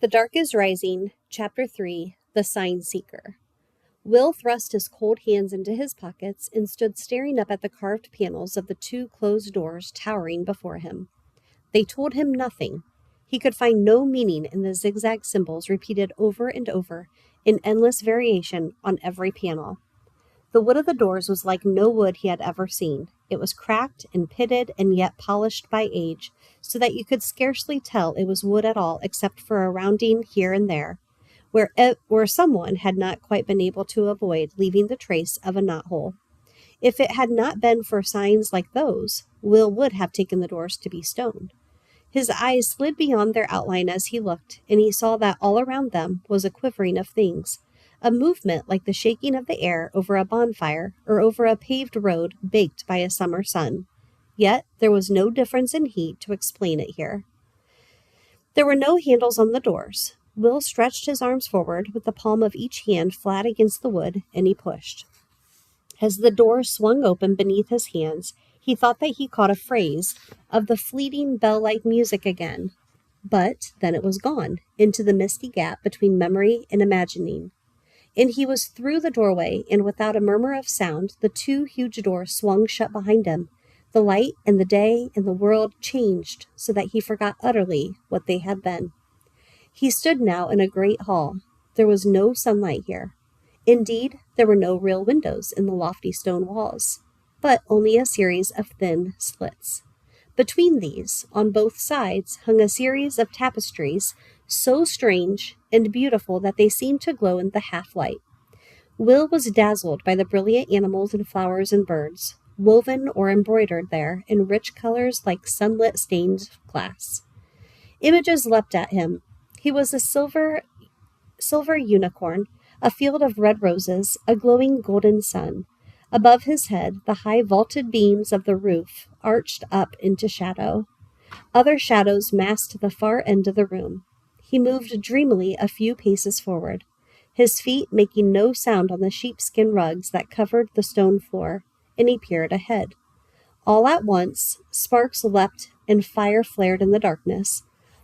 The Dark is Rising, Chapter 3, The Sign Seeker. Will thrust his cold hands into his pockets and stood staring up at the carved panels of the two closed doors towering before him. They told him nothing. He could find no meaning in the zigzag symbols repeated over and over in endless variation on every panel. The wood of the doors was like no wood he had ever seen. It was cracked and pitted and yet polished by age, so that you could scarcely tell it was wood at all except for a rounding here and there, where someone had not quite been able to avoid leaving the trace of a knothole. If it had not been for signs like those, Will would have taken the doors to be stone. His eyes slid beyond their outline as he looked, and he saw that all around them was a quivering of things, a movement like the shaking of the air over a bonfire or over a paved road baked by a summer sun. Yet there was no difference in heat to explain it here. There were no handles on the doors. Will stretched his arms forward with the palm of each hand flat against the wood, and he pushed. As the door swung open beneath his hands, he thought that he caught a phrase of the fleeting bell-like music again. But then it was gone, into the misty gap between memory and imagining. And he was through the doorway, and without a murmur of sound, the two huge doors swung shut behind him. The light and the day and the world changed so that he forgot utterly what they had been. He stood now in a great hall. There was no sunlight here. Indeed, there were no real windows in the lofty stone walls, but only a series of thin slits. Between these, on both sides, hung a series of tapestries so strange and beautiful that they seemed to glow in the half-light. Will was dazzled by the brilliant animals and flowers and birds, woven or embroidered there in rich colors like sunlit stained glass. Images leapt at him. He was a silver unicorn, a field of red roses, a glowing golden sun. Above his head, the high vaulted beams of the roof arched up into shadow. Other shadows masked the far end of the room. He moved dreamily a few paces forward, his feet making no sound on the sheepskin rugs that covered the stone floor, and he peered ahead. All at once, sparks leapt and fire flared in the darkness,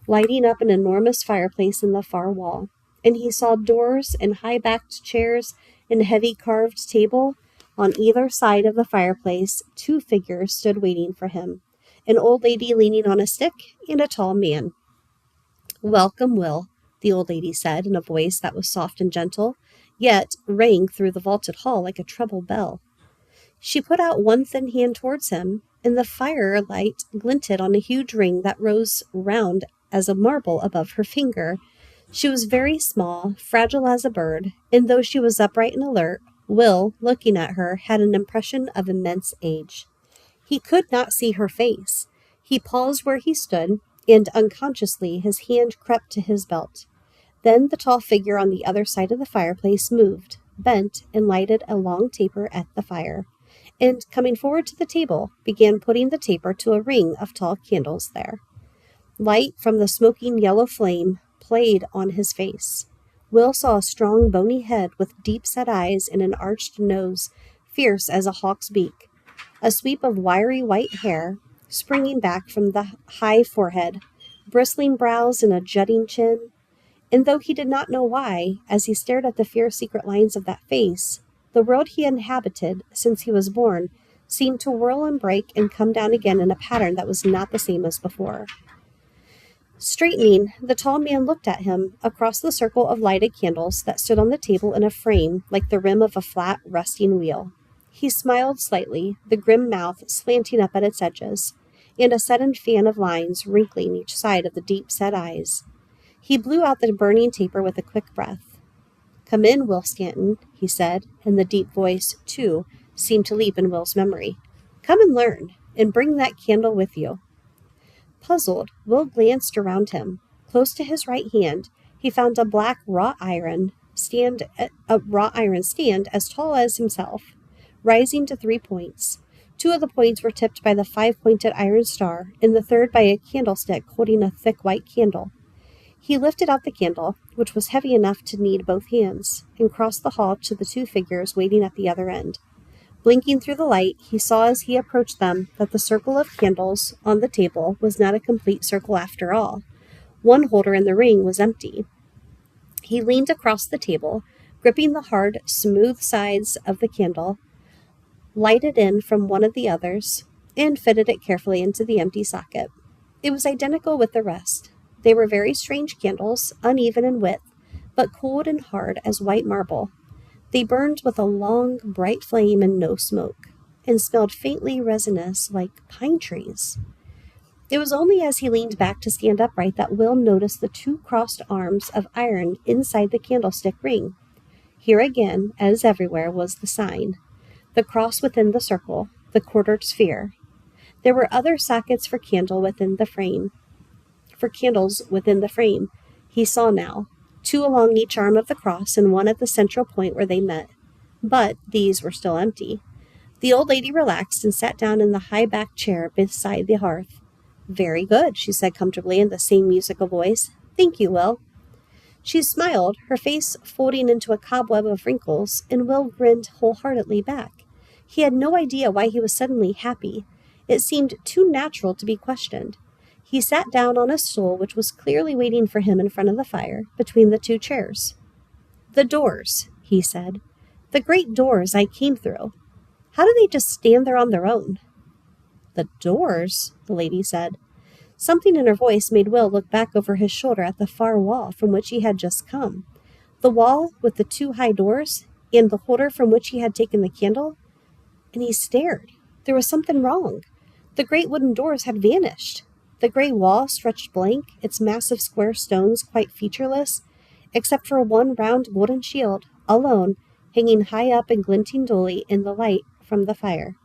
lighting up an enormous fireplace in the far wall, and he saw doors and high-backed chairs and a heavy carved table. On either side of the fireplace, two figures stood waiting for him, an old lady leaning on a stick and a tall man. "Welcome, Will," the old lady said in a voice that was soft and gentle, yet rang through the vaulted hall like a treble bell. She put out one thin hand towards him, and the firelight glinted on a huge ring that rose round as a marble above her finger. She was very small, fragile as a bird, and though she was upright and alert, Will, looking at her, had an impression of immense age. He could not see her face. He paused where he stood, and unconsciously his hand crept to his belt. Then the tall figure on the other side of the fireplace moved, bent, and lighted a long taper at the fire, and, coming forward to the table, began putting the taper to a ring of tall candles there. Light from the smoking yellow flame played on his face. Will saw a strong bony head with deep-set eyes and an arched nose, fierce as a hawk's beak, a sweep of wiry white hair springing back from the high forehead, bristling brows and a jutting chin. And though he did not know why, as he stared at the fierce secret lines of that face, the world he inhabited since he was born seemed to whirl and break and come down again in a pattern that was not the same as before. Straightening, the tall man looked at him across the circle of lighted candles that stood on the table in a frame like the rim of a flat, rusting wheel. He smiled slightly, the grim mouth slanting up at its edges, and a sudden fan of lines wrinkling each side of the deep-set eyes. He blew out the burning taper with a quick breath. "Come in, Will Stanton," he said, and the deep voice, too, seemed to leap in Will's memory. "Come and learn, and bring that candle with you." Puzzled, Will glanced around him. Close to his right hand, he found a black wrought iron stand as tall as himself, rising to 3 points. 2 of the points were tipped by the 5-pointed iron star, and the third by a candlestick holding a thick white candle. He lifted out the candle, which was heavy enough to need both hands, and crossed the hall to the two figures waiting at the other end. Blinking through the light, he saw as he approached them that the circle of candles on the table was not a complete circle after all. One holder in the ring was empty. He leaned across the table, gripping the hard, smooth sides of the candle, lighted in from one of the others, and fitted it carefully into the empty socket. It was identical with the rest. They were very strange candles, uneven in width, but cold and hard as white marble. They burned with a long, bright flame and no smoke, and smelled faintly resinous like pine trees. It was only as he leaned back to stand upright that Will noticed the two crossed arms of iron inside the candlestick ring. Here again, as everywhere, was the sign, the cross within the circle, the quartered sphere. There were other sockets for candles within the frame. He saw now, 2 along each arm of the cross and 1 at the central point where they met. But these were still empty. The old lady relaxed and sat down in the high-backed chair beside the hearth. "Very good," she said comfortably in the same musical voice. "Thank you, Will." She smiled, her face folding into a cobweb of wrinkles, and Will grinned wholeheartedly back. He had no idea why he was suddenly happy. It seemed too natural to be questioned. He sat down on a stool which was clearly waiting for him in front of the fire, between the 2 chairs. "The doors," he said. "The great doors I came through. How do they just stand there on their own?" "The doors?" the lady said. Something in her voice made Will look back over his shoulder at the far wall from which he had just come. The wall with the 2 high doors, and the holder from which he had taken the candle. And he stared. There was something wrong. The great wooden doors had vanished. The gray wall stretched blank, its massive square stones quite featureless, except for 1 round golden shield, alone, hanging high up and glinting dully in the light from the fire.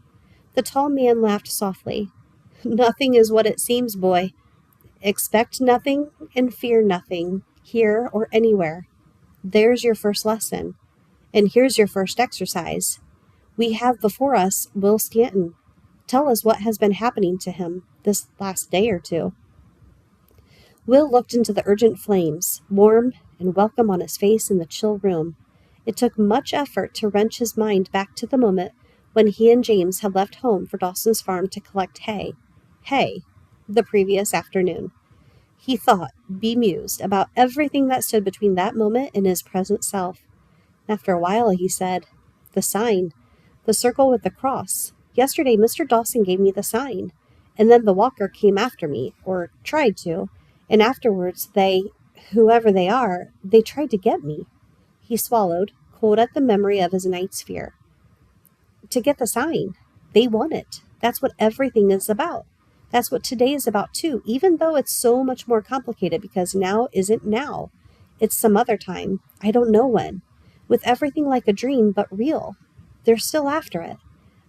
The tall man laughed softly. "Nothing is what it seems, boy. Expect nothing and fear nothing, here or anywhere. There's your first lesson. And here's your first exercise. We have before us Will Stanton. Tell us what has been happening to him this last day or 2. Will looked into the urgent flames, warm and welcome on his face in the chill room. It took much effort to wrench his mind back to the moment when he and James had left home for Dawson's farm to collect hay, the previous afternoon. He thought, bemused, about everything that stood between that moment and his present self. After a while, he said, "The sign, the circle with the cross. Yesterday, Mr. Dawson gave me the sign, and then the walker came after me, or tried to, and afterwards whoever they are, they tried to get me." He swallowed, cold at the memory of his night's fear. "To get the sign. They want it. That's what everything is about. That's what today is about too, even though it's so much more complicated because now isn't now. It's some other time. I don't know when. With everything like a dream, but real. They're still after it.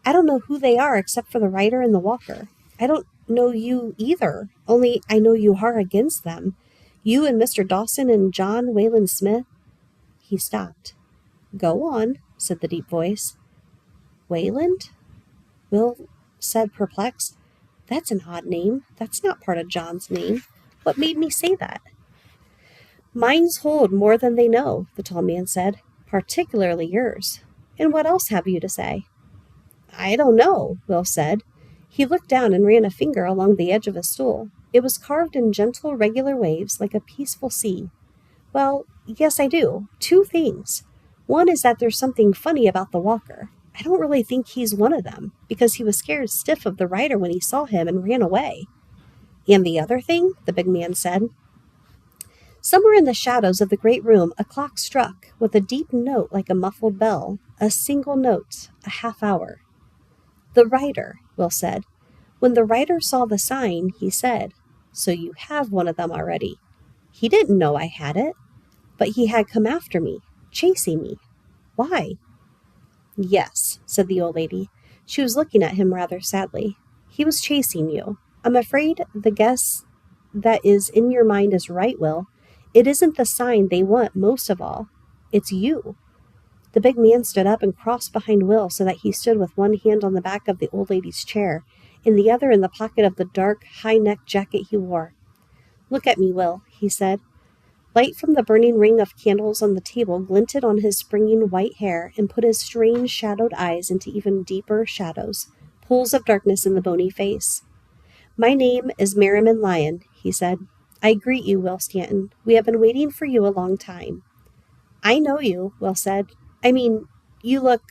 I don't know who they are except for the rider and the walker. I don't know you either, only I know you are against them. You and Mr. Dawson and John Wayland Smith." He stopped. "Go on," said the deep voice. "Wayland?" Will said, perplexed. "That's an odd name. That's not part of John's name. What made me say that?" "Minds hold more than they know," the tall man said, "particularly yours. And what else have you to say?" "I don't know," Will said. He looked down and ran a finger along the edge of his stool. It was carved in gentle, regular waves like a peaceful sea. "Well, yes, I do. 2 things. One is that there's something funny about the walker. I don't really think he's one of them, because he was scared stiff of the rider when he saw him and ran away." "And the other thing," the big man said. Somewhere in the shadows of the great room, a clock struck, with a deep note like a muffled bell, a single note, a half-hour. "The rider," Will said. "When the rider saw the sign, he said, 'So you have one of them already.' He didn't know I had it, but he had come after me, chasing me. Why?" "Yes," said the old lady. She was looking at him rather sadly. "He was chasing you. I'm afraid the guess that is in your mind is right, Will. It isn't the sign they want most of all. It's you." The big man stood up and crossed behind Will so that he stood with one hand on the back of the old lady's chair and the other in the pocket of the dark, high-necked jacket he wore. "Look at me, Will," he said. Light from the burning ring of candles on the table glinted on his springing white hair and put his strange shadowed eyes into even deeper shadows, pools of darkness in the bony face. "My name is Merriman Lyon," he said. I greet you, Will Stanton. We have been waiting for you a long time. I know you, Will said. I mean, you look...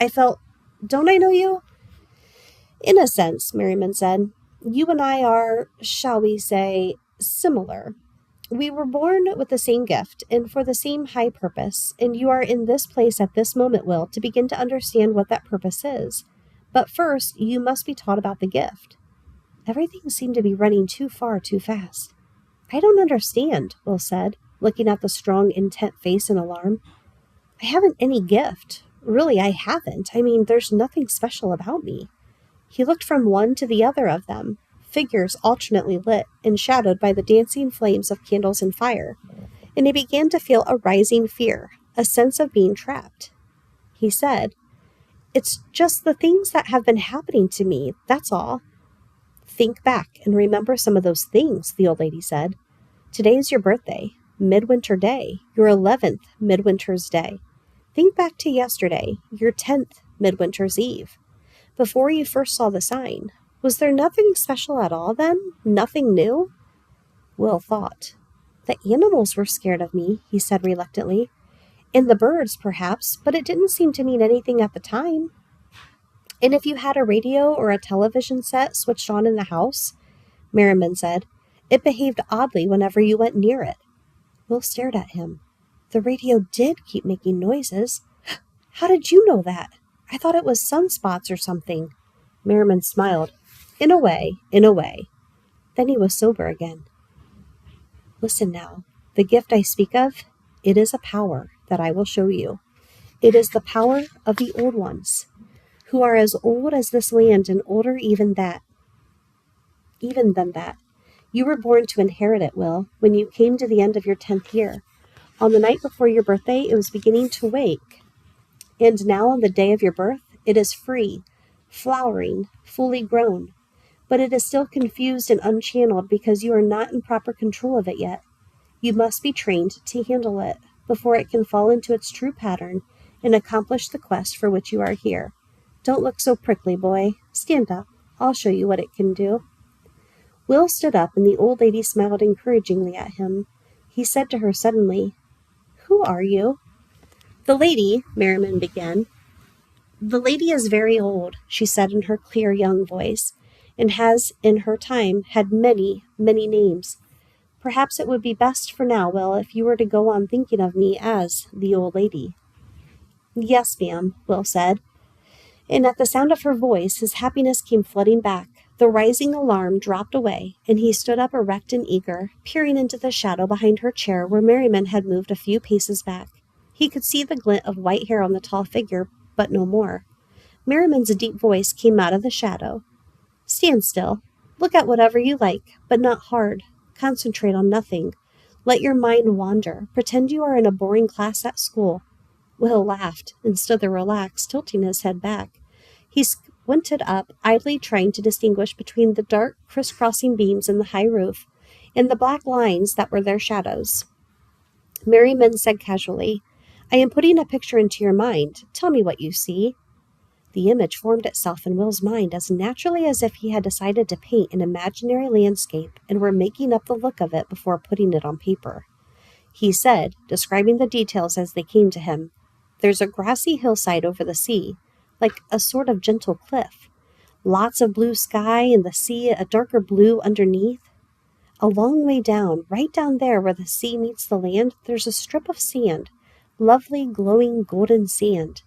I felt... Don't I know you? In a sense, Merriman said. You and I are, shall we say, similar. We were born with the same gift and for the same high purpose, and you are in this place at this moment, Will, to begin to understand what that purpose is. But first, you must be taught about the gift. Everything seemed to be running too far too fast. I don't understand, Will said, looking at the strong, intent face in alarm. I haven't any gift. Really, I haven't. I mean, there's nothing special about me. He looked from one to the other of them, figures alternately lit and shadowed by the dancing flames of candles and fire, and he began to feel a rising fear, a sense of being trapped. He said, It's just the things that have been happening to me, that's all. Think back and remember some of those things, the old lady said. Today is your birthday, Midwinter Day, your 11th Midwinter's Day. Think back to yesterday, your 10th Midwinter's Eve. Before you first saw the sign, was there nothing special at all then? Nothing new? Will thought. The animals were scared of me, he said reluctantly. And the birds, perhaps, but it didn't seem to mean anything at the time. And if you had a radio or a television set switched on in the house, Merriman said, it behaved oddly whenever you went near it. Will stared at him. The radio did keep making noises. How did you know that? I thought it was sunspots or something. Merriman smiled. In a way. Then he was sober again. Listen now. The gift I speak of, it is a power that I will show you. It is the power of the old ones, who are as old as this land and older even than that. You were born to inherit it, Will, when you came to the end of your 10th year. On the night before your birthday, it was beginning to wake. And now on the day of your birth, it is free, flowering, fully grown. But it is still confused and unchanneled because you are not in proper control of it yet. You must be trained to handle it before it can fall into its true pattern and accomplish the quest for which you are here. Don't look so prickly, boy. Stand up. I'll show you what it can do. Will stood up, and the old lady smiled encouragingly at him. He said to her suddenly, Who are you? The lady, Merriman began. The lady is very old, she said in her clear young voice, and has, in her time, had many, many names. Perhaps it would be best for now, Will, if you were to go on thinking of me as the old lady. Yes, ma'am, Will said, and at the sound of her voice, his happiness came flooding back. The rising alarm dropped away, and he stood up erect and eager, peering into the shadow behind her chair where Merriman had moved a few paces back. He could see the glint of white hair on the tall figure, but no more. Merriman's deep voice came out of the shadow. Stand still. Look at whatever you like, but not hard. Concentrate on nothing. Let your mind wander. Pretend you are in a boring class at school. Will laughed and stood there relaxed, tilting his head back. He squinted up, idly trying to distinguish between the dark, crisscrossing beams in the high roof and the black lines that were their shadows. Merriman said casually, I am putting a picture into your mind. Tell me what you see. The image formed itself in Will's mind as naturally as if he had decided to paint an imaginary landscape and were making up the look of it before putting it on paper. He said, describing the details as they came to him, There's a grassy hillside over the sea, like a sort of gentle cliff. Lots of blue sky and the sea a darker blue underneath. A long way down, right down there where the sea meets the land, there's a strip of sand, lovely glowing golden sand.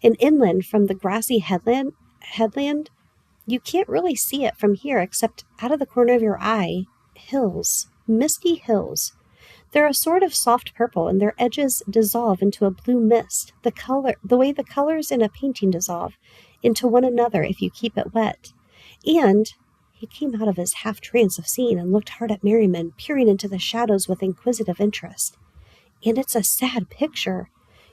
And inland from the grassy headland, you can't really see it from here except out of the corner of your eye, hills, misty hills. They're a sort of soft purple, and their edges dissolve into a blue mist, the way the colors in a painting dissolve into one another if you keep it wet. And he came out of his half-trance of seeing and looked hard at Merriman, peering into the shadows with inquisitive interest. And it's a sad picture.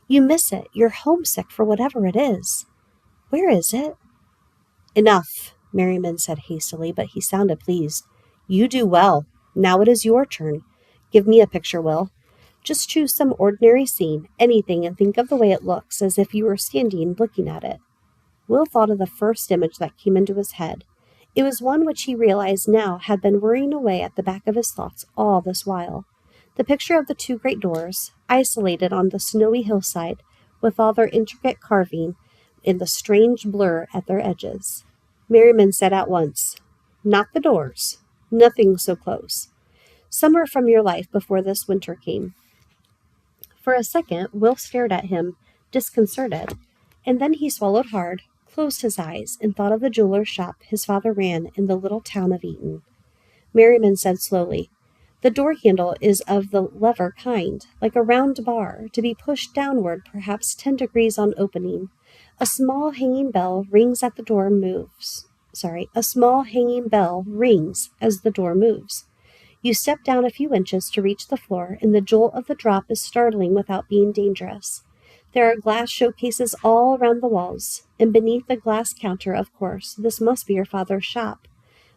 You miss it. You're homesick for whatever it is. Where is it? Enough, Merriman said hastily, but he sounded pleased. You do well. Now it is your turn. Give me a picture, Will. Just choose some ordinary scene, anything, and think of the way it looks, as if you were standing looking at it. Will thought of the first image that came into his head. It was one which he realized now had been worrying away at the back of his thoughts all this while. The picture of the two great doors, isolated on the snowy hillside, with all their intricate carving in the strange blur at their edges. Merriman said at once, "Not the doors. Nothing so close. Summer from your life before this winter came." For a second, Will stared at him, disconcerted, and then he swallowed hard, closed his eyes, and thought of the jeweler's shop his father ran in the little town of Eaton. Merriman said slowly, "The door handle is of the lever kind, like a round bar, to be pushed downward perhaps 10 degrees on opening. A small hanging bell rings as the door moves. You step down a few inches to reach the floor, and the jolt of the drop is startling without being dangerous. There are glass showcases all around the walls, and beneath the glass counter, of course, this must be your father's shop,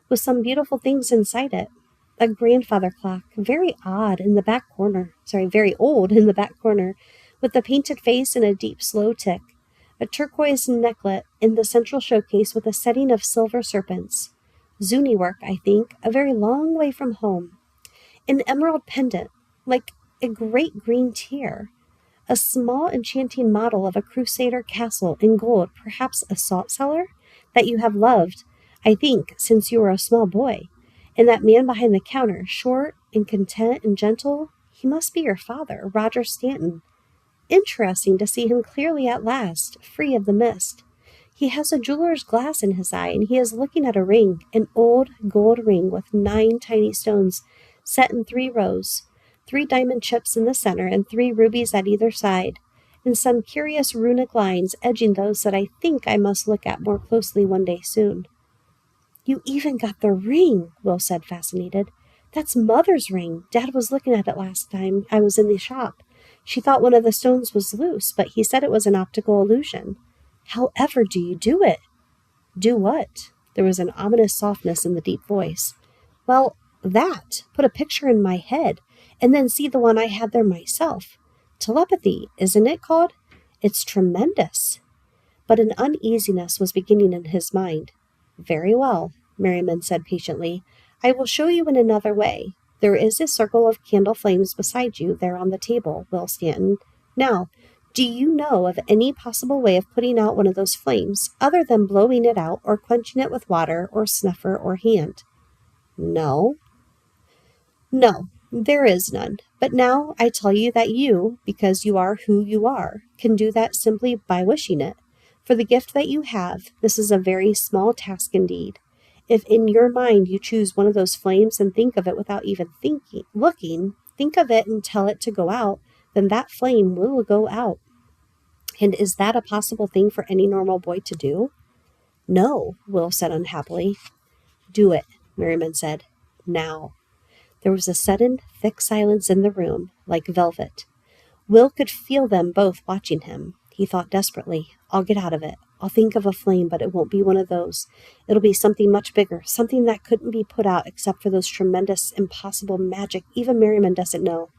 with some beautiful things inside it. A grandfather clock, very old in the back corner, with a painted face and a deep, slow tick. A turquoise necklet in the central showcase with a setting of silver serpents. Zuni work, I think, a very long way from home. An emerald pendant, like a great green tear. A small enchanting model of a crusader castle in gold, perhaps a salt cellar, that you have loved, I think, since you were a small boy. And that man behind the counter, short and content and gentle, he must be your father, Roger Stanton. Interesting to see him clearly at last, free of the mist. He has a jeweler's glass in his eye, and he is looking at a ring, an old gold ring with 9 tiny stones set in 3 rows, 3 diamond chips in the center and 3 rubies at either side, and some curious runic lines edging those that I think I must look at more closely one day soon." "You even got the ring," Will said, fascinated. "That's Mother's ring. Dad was looking at it last time I was in the shop. She thought one of the stones was loose, but he said it was an optical illusion. However do you do it?" "Do what?" There was an ominous softness in the deep voice. "Well, that. Put a picture in my head, and then see the one I had there myself. Telepathy, isn't it called? It's tremendous." But an uneasiness was beginning in his mind. "Very well," Merriman said patiently. "I will show you in another way. There is a circle of candle flames beside you there on the table, Will Stanton. Now, do you know of any possible way of putting out one of those flames, other than blowing it out or quenching it with water or snuffer or hand?" No, there is none. But now I tell you that you, because you are who you are, can do that simply by wishing it. For the gift that you have, this is a very small task indeed. If in your mind you choose one of those flames and think of it without even think of it and tell it to go out, then that flame will go out. And is that a possible thing for any normal boy to do? No, Will said unhappily. Do it, Merriman said. Now. There was a sudden, thick silence in the room, like velvet. Will could feel them both watching him. He thought desperately, I'll get out of it. I'll think of a flame, but it won't be one of those. It'll be something much bigger, something that couldn't be put out except for those tremendous, impossible magic even Merriman doesn't know.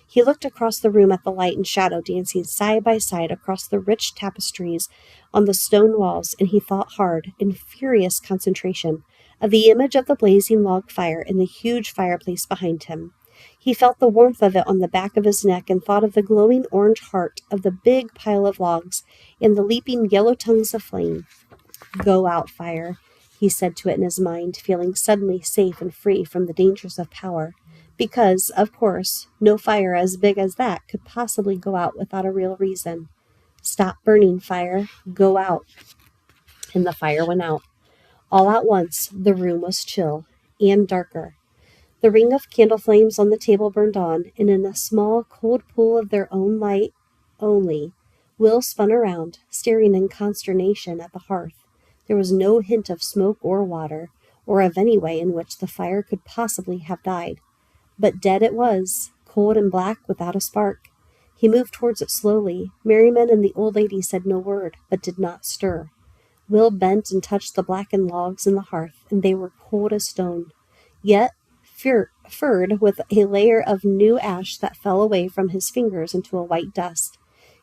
He looked across the room at the light and shadow dancing side by side across the rich tapestries on the stone walls, and he thought hard, in furious concentration, of the image of the blazing log fire in the huge fireplace behind him. He felt the warmth of it on the back of his neck and thought of the glowing orange heart of the big pile of logs and the leaping yellow tongues of flame. Go out, fire, he said to it in his mind, feeling suddenly safe and free from the dangers of power, because, of course, no fire as big as that could possibly go out without a real reason. Stop burning, fire. Go out. And the fire went out. All at once, the room was chill and darker. The ring of candle flames on the table burned on, and in a small, cold pool of their own light only, Will spun around, staring in consternation at the hearth. There was no hint of smoke or water, or of any way in which the fire could possibly have died. But dead it was, cold and black without a spark. He moved towards it slowly. Merriman and the old lady said no word, but did not stir. Will bent and touched the blackened logs in the hearth, and they were cold as stone, yet furred with a layer of new ash that fell away from his fingers into a white dust.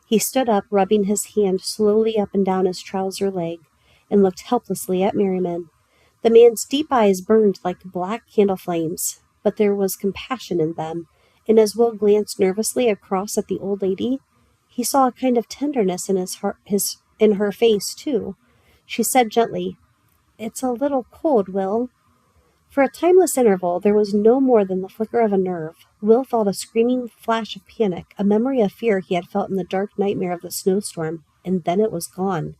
He stood up, rubbing his hand slowly up and down his trouser leg, and looked helplessly at Merriman. The man's deep eyes burned like black candle flames, but there was compassion in them, and as Will glanced nervously across at the old lady, he saw a kind of tenderness in in her face, too. She said gently, "It's a little cold, Will." For a timeless interval, there was no more than the flicker of a nerve. Will felt a screaming flash of panic, a memory of fear he had felt in the dark nightmare of the snowstorm, and then it was gone.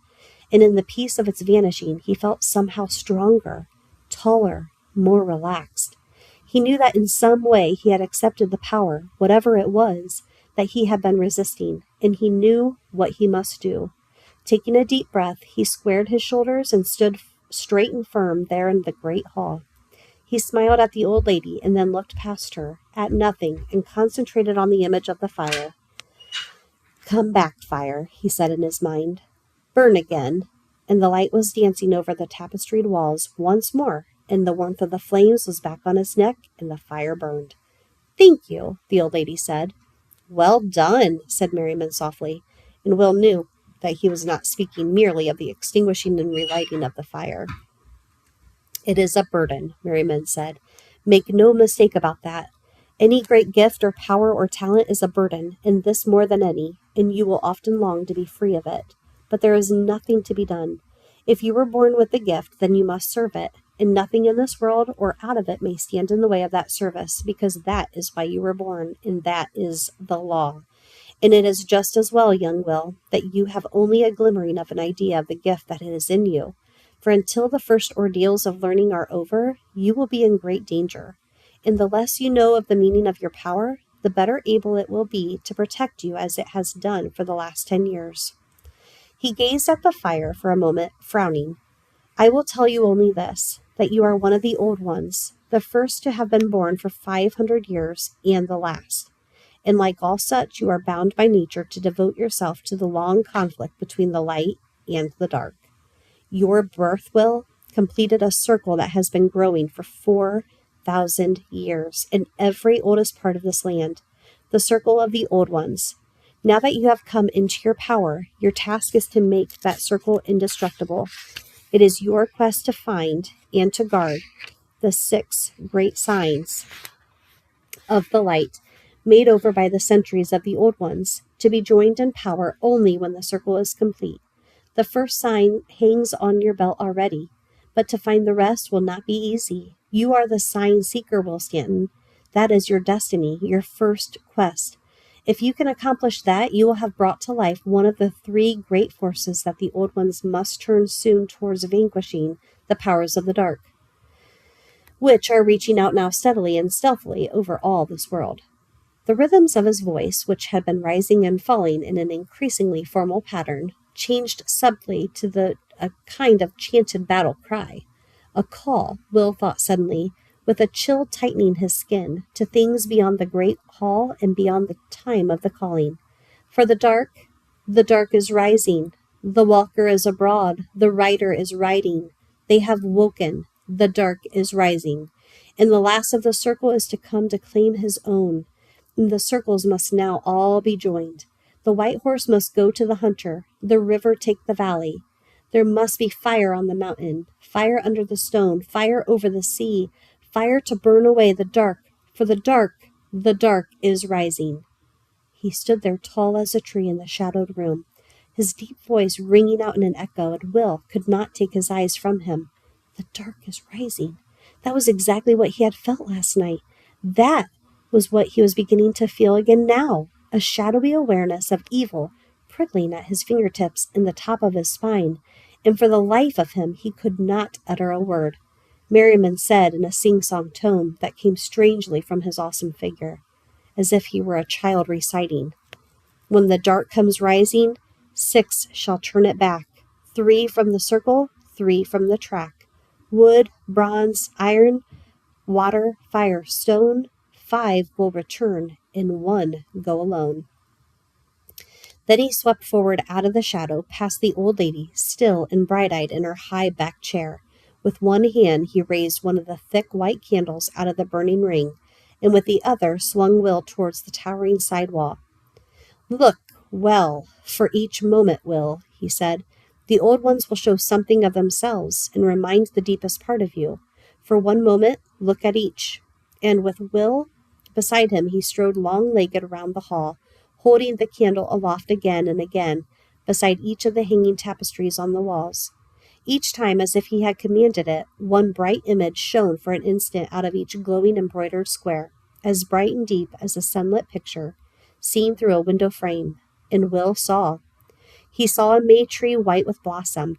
And in the peace of its vanishing, he felt somehow stronger, taller, more relaxed. He knew that in some way he had accepted the power, whatever it was, that he had been resisting, and he knew what he must do. Taking a deep breath, he squared his shoulders and stood straight and firm there in the great hall. He smiled at the old lady and then looked past her, at nothing, and concentrated on the image of the fire. "Come back, fire," he said in his mind. "Burn again." And the light was dancing over the tapestried walls once more, and the warmth of the flames was back on his neck, and the fire burned. "Thank you," the old lady said. "Well done," said Merriman softly, and Will knew that he was not speaking merely of the extinguishing and relighting of the fire. "It is a burden," Merriman said. "Make no mistake about that. Any great gift or power or talent is a burden, and this more than any, and you will often long to be free of it. But there is nothing to be done. If you were born with the gift, then you must serve it, and nothing in this world or out of it may stand in the way of that service, because that is why you were born, and that is the law. And it is just as well, young Will, that you have only a glimmering of an idea of the gift that is in you. For until the first ordeals of learning are over, you will be in great danger. And the less you know of the meaning of your power, the better able it will be to protect you as it has done for the last 10 years. He gazed at the fire for a moment, frowning. "I will tell you only this, that you are one of the old ones, the first to have been born for 500 years, and the last. And like all such, you are bound by nature to devote yourself to the long conflict between the light and the dark. Your birth, Will, completed a circle that has been growing for 4,000 years in every oldest part of this land, the circle of the old ones. Now that you have come into your power, your task is to make that circle indestructible. It is your quest to find and to guard the 6 great signs of the light, made over by the centuries of the old ones, to be joined in power only when the circle is complete. The first sign hangs on your belt already, but to find the rest will not be easy. You are the sign seeker, Will Stanton. That is your destiny, your first quest. If you can accomplish that, you will have brought to life one of the 3 great forces that the old ones must turn soon towards vanquishing the powers of the dark, which are reaching out now steadily and stealthily over all this world." The rhythms of his voice, which had been rising and falling in an increasingly formal pattern, changed subtly to a kind of chanted battle cry. A call, Will thought suddenly, with a chill tightening his skin, to things beyond the great hall and beyond the time of the calling. For the dark is rising. The walker is abroad. The rider is riding. They have woken. The dark is rising. And the last of the circle is to come to claim his own. And the circles must now all be joined. The white horse must go to the hunter, the river take the valley. There must be fire on the mountain, fire under the stone, fire over the sea, fire to burn away the dark, for the dark is rising. He stood there tall as a tree in the shadowed room, his deep voice ringing out in an echo, and Will could not take his eyes from him. The dark is rising. That was exactly what he had felt last night. That was what he was beginning to feel again now, a shadowy awareness of evil prickling at his fingertips and the top of his spine, and for the life of him he could not utter a word. Merriman said in a sing-song tone that came strangely from his awesome figure, as if he were a child reciting, "When the dark comes rising, 6 shall turn it back, 3 from the circle, 3 from the track. Wood, bronze, iron, water, fire, stone, 5 will return, and 1 go alone." Then he swept forward out of the shadow, past the old lady, still and bright-eyed in her high-backed chair. With one hand he raised one of the thick white candles out of the burning ring, and with the other swung Will towards the towering side wall. "Look well for each moment, Will," he said. The old ones will show something of themselves and remind the deepest part of you. For one moment, look at each. And with Will beside him, he strode long-legged around the hall, holding the candle aloft again and again, beside each of the hanging tapestries on the walls. Each time, as if he had commanded it, one bright image shone for an instant out of each glowing embroidered square, as bright and deep as a sunlit picture, seen through a window frame. And Will saw. He saw a May tree white with blossom,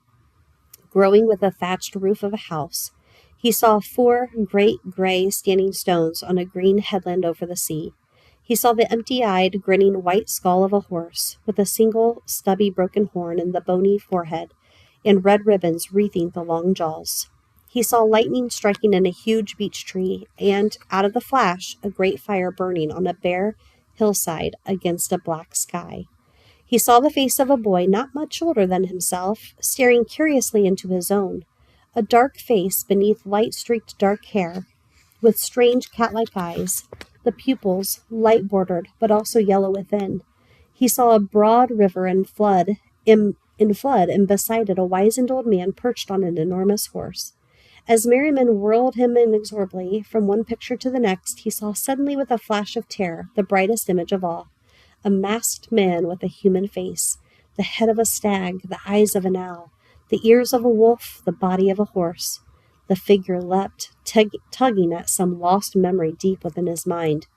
growing with the thatched roof of a house. He saw 4 great gray standing stones on a green headland over the sea. He saw the empty-eyed, grinning white skull of a horse, with a single stubby broken horn in the bony forehead, and red ribbons wreathing the long jaws. He saw lightning striking in a huge beech tree, and, out of the flash, a great fire burning on a bare hillside against a black sky. He saw the face of a boy not much older than himself, staring curiously into his own, a dark face beneath light-streaked dark hair, with strange cat-like eyes, the pupils light-bordered but also yellow within. He saw a broad river in flood, and beside it a wizened old man perched on an enormous horse. As Merriman whirled him inexorably from one picture to the next, he saw suddenly with a flash of terror the brightest image of all. A masked man with a human face, the head of a stag, the eyes of an owl, the ears of a wolf, the body of a horse. The figure leapt, tugging at some lost memory deep within his mind.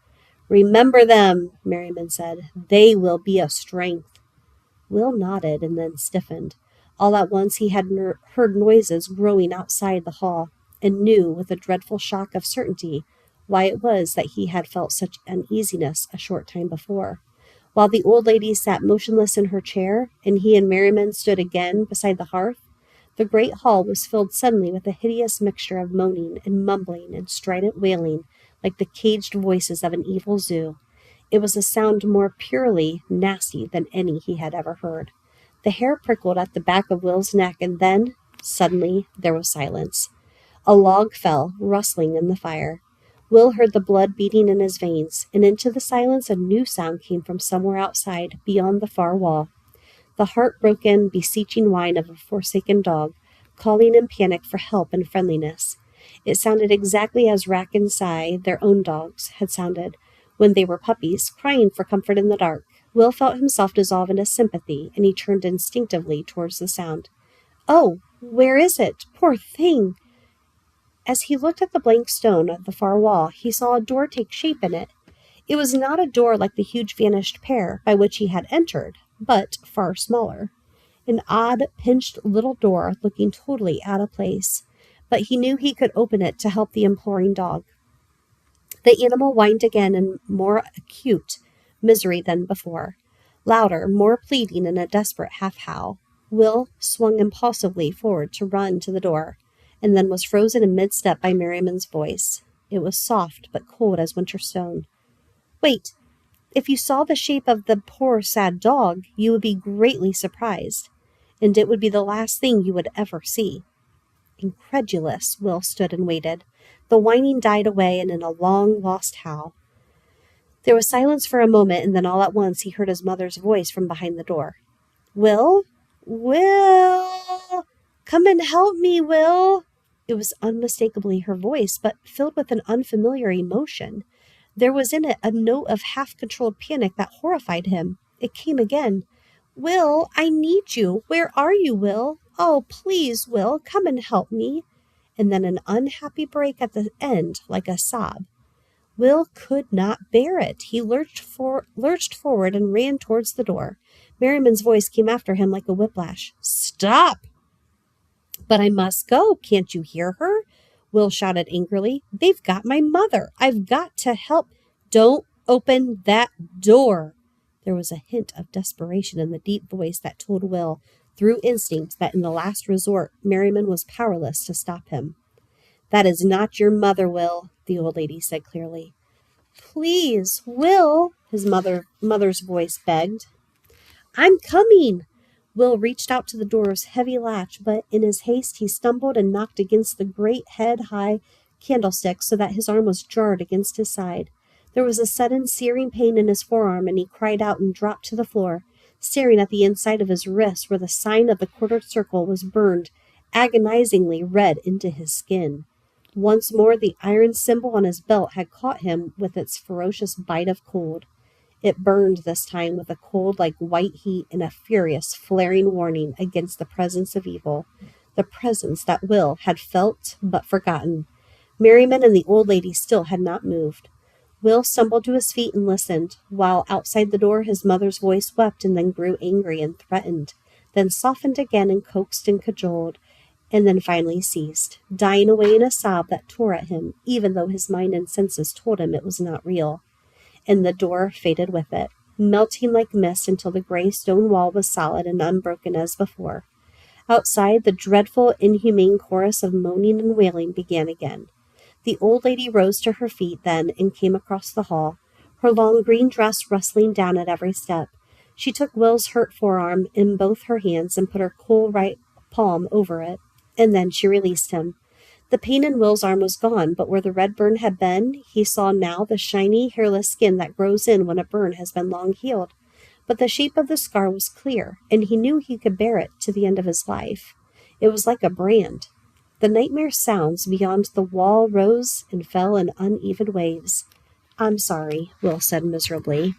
"Remember them," Merriman said. "They will be a strength." Will nodded and then stiffened. All at once he had heard noises growing outside the hall, and knew, with a dreadful shock of certainty, why it was that he had felt such uneasiness a short time before. While the old lady sat motionless in her chair, and he and Merriman stood again beside the hearth, the great hall was filled suddenly with a hideous mixture of moaning and mumbling and strident wailing, like the caged voices of an evil zoo. It was a sound more purely nasty than any he had ever heard. The hair prickled at the back of Will's neck, and then, suddenly, there was silence. A log fell, rustling in the fire. Will heard the blood beating in his veins, and into the silence a new sound came from somewhere outside, beyond the far wall. The heartbroken, beseeching whine of a forsaken dog, calling in panic for help and friendliness. It sounded exactly as Rack and Cy, their own dogs, had sounded when they were puppies, crying for comfort in the dark. Will felt himself dissolve into sympathy, and he turned instinctively towards the sound. "Oh, where is it? Poor thing!" As he looked at the blank stone of the far wall, he saw a door take shape in it. It was not a door like the huge vanished pair by which he had entered, but far smaller. An odd, pinched little door looking totally out of place, but he knew he could open it to help the imploring dog. The animal whined again in more acute misery than before, louder, more pleading in a desperate half-howl. Will swung impulsively forward to run to the door, and then was frozen in mid-step by Merriman's voice. It was soft but cold as winter stone. "Wait. If you saw the shape of the poor sad dog, you would be greatly surprised, and it would be the last thing you would ever see." Incredulous, Will stood and waited. The whining died away, and in a long lost howl. There was silence for a moment, and then all at once he heard his mother's voice from behind the door. "Will? Will! Come and help me, Will!" It was unmistakably her voice, but filled with an unfamiliar emotion. There was in it a note of half-controlled panic that horrified him. It came again. "Will, I need you. Where are you, Will? Oh, please, Will, come and help me." And then an unhappy break at the end, like a sob. Will could not bear it. He lurched forward and ran towards the door. Merriman's voice came after him like a whiplash. "Stop!" "But I must go. Can't you hear her?" Will shouted angrily. "They've got my mother. I've got to help." "Don't open that door." There was a hint of desperation in the deep voice that told Will, through instinct, that in the last resort Merriman was powerless to stop him. "That is not your mother, Will," the old lady said clearly. "Please, Will," his mother's voice begged. "I'm coming." Will reached out to the door's heavy latch, but in his haste he stumbled and knocked against the great head-high candlestick so that his arm was jarred against his side. There was a sudden searing pain in his forearm, and he cried out and dropped to the floor, staring at the inside of his wrist where the sign of the quartered circle was burned agonizingly red into his skin. Once more the iron symbol on his belt had caught him with its ferocious bite of cold. It burned this time with a cold like white heat and a furious, flaring warning against the presence of evil, the presence that Will had felt but forgotten. Merriman and the old lady still had not moved. Will stumbled to his feet and listened, while outside the door his mother's voice wept and then grew angry and threatened, then softened again and coaxed and cajoled, and then finally ceased, dying away in a sob that tore at him, even though his mind and senses told him it was not real. And the door faded with it, melting like mist until the gray stone wall was solid and unbroken as before. Outside, the dreadful, inhumane chorus of moaning and wailing began again. The old lady rose to her feet then and came across the hall, her long green dress rustling down at every step. She took Will's hurt forearm in both her hands and put her cool right palm over it, and then she released him. The pain in Will's arm was gone, but where the red burn had been, he saw now the shiny, hairless skin that grows in when a burn has been long healed. But the shape of the scar was clear, and he knew he could bear it to the end of his life. It was like a brand. The nightmare sounds beyond the wall rose and fell in uneven waves. "I'm sorry," Will said miserably.